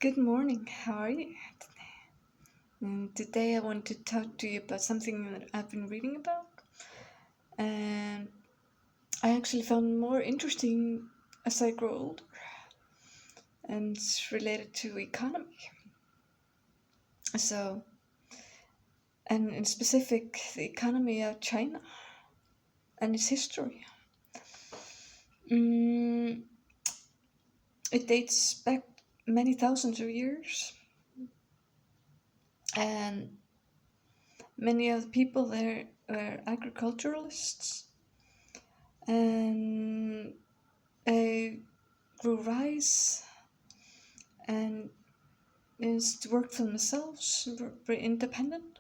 Good morning. How are you? Today I want to talk to you about something that I've been reading about, and I actually found more interesting as I grow older, and it's related to economy. So, and in specific, the economy of China and its history. Mm, it dates back many thousands of years, and many of the people there were agriculturalists and grew rice and is to work for themselves, were very independent,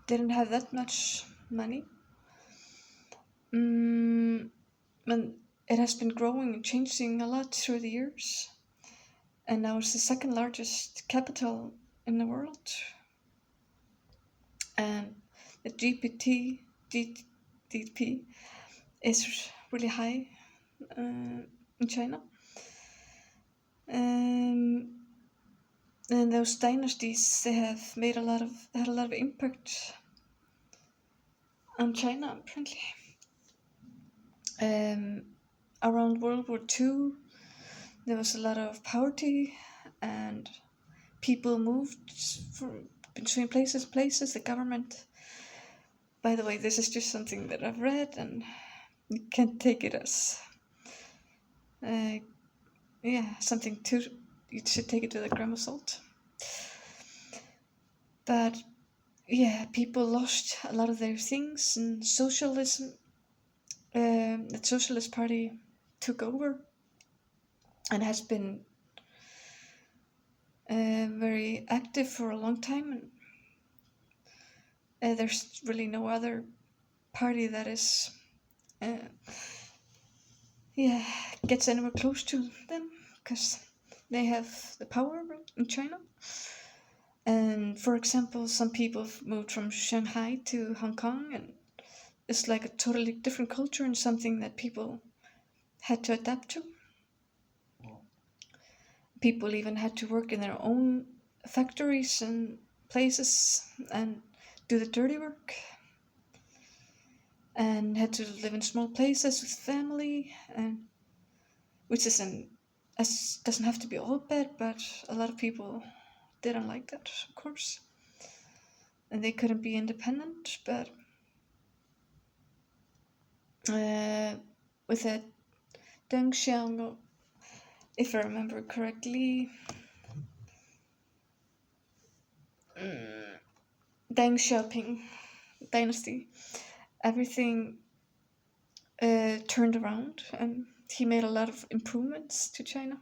didn't have that much money. And it has been growing and changing a lot through the years, and now it's the second largest capital in the world. And the GDP is really high in China. Um, and those dynasties, they have had a lot of impact on China apparently. Um, Around World War II, there was a lot of poverty, and people moved from between places. The government, by the way, this is just something that I've read, and you can't take it as, uh, something to. You should take it with a grain of salt. But yeah, people lost a lot of their things, and socialism. The Socialist Party took over and has been very active for a long time. And there's really no other party that is, uh, gets anywhere close to them because they have the power in China. And for example, some people moved from Shanghai to Hong Kong, and it's like a totally different culture and something that people had to adapt to. People even had to work in their own factories and places and do the dirty work, and had to live in small places with family, and which isn't as doesn't have to be all bad, but a lot of people didn't like that, of course, and they couldn't be independent. But uh, with that Deng Xiaoping, if I remember correctly, Deng Xiaoping dynasty, everything turned around, and he made a lot of improvements to China.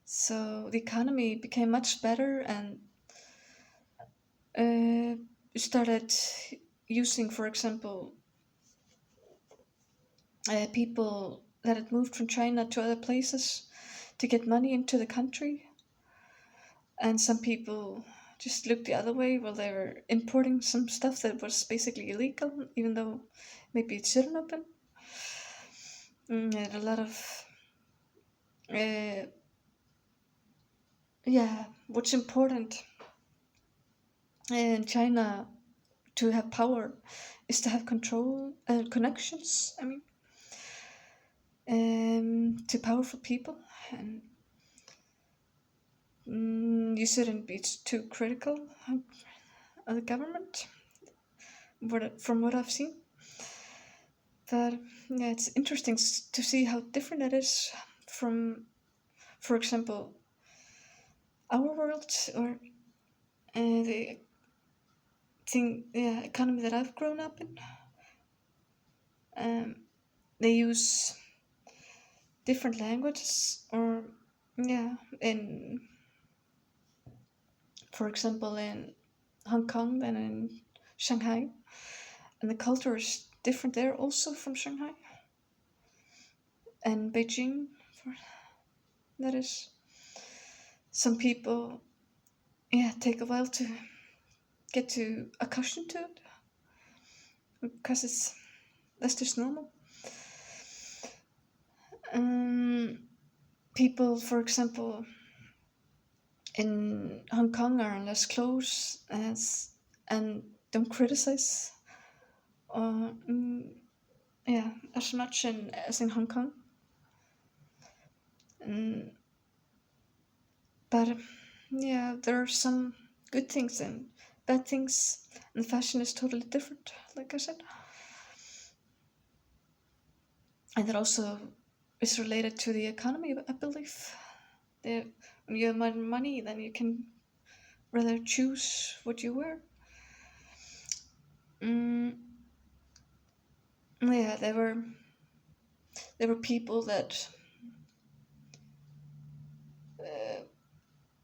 So the economy became much better, and uh, started using, for example, people that had moved from China to other places to get money into the country. And some people just looked the other way while they were importing some stuff that was basically illegal, even though maybe it shouldn't have been. And a lot of, uh, what's important in China to have power is to have control and connections. I mean, to powerful people, and you shouldn't be too critical of the government. From what I've seen, but yeah, it's interesting to see how different it is from, for example, our world or the economy that I've grown up in. Um, they use different languages, or in, for example, in Hong Kong than in Shanghai, and the culture is different there also from Shanghai and Beijing. For that is, some people take a while to get to accustomed to it because that's just normal. Um, people, for example, in Hong Kong are less close as and don't criticize uh, mm, as much as in Hong Kong. And, but yeah, there are some good things and bad things, and fashion is totally different, like I said. And that also is related to the economy, I believe. When you have money, then you can rather choose what you wear. Mm, yeah, there were people that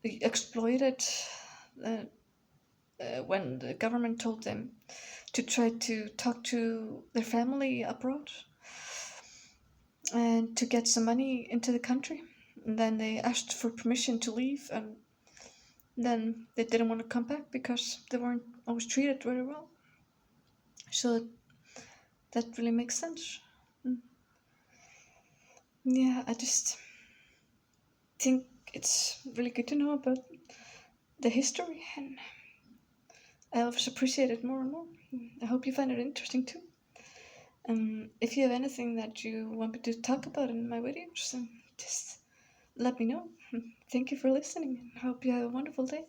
exploited uh, when the government told them to try to talk to their family abroad and to get some money into the country. And then they asked for permission to leave, and then they didn't want to come back because they weren't always treated very well. So that really makes sense. Mm. Yeah, I just think it's really good to know about the history, and I always appreciate it more and more. I hope you find it interesting too. If you have anything that you want me to talk about in my videos, just let me know. Thank you for listening, and hope you have a wonderful day.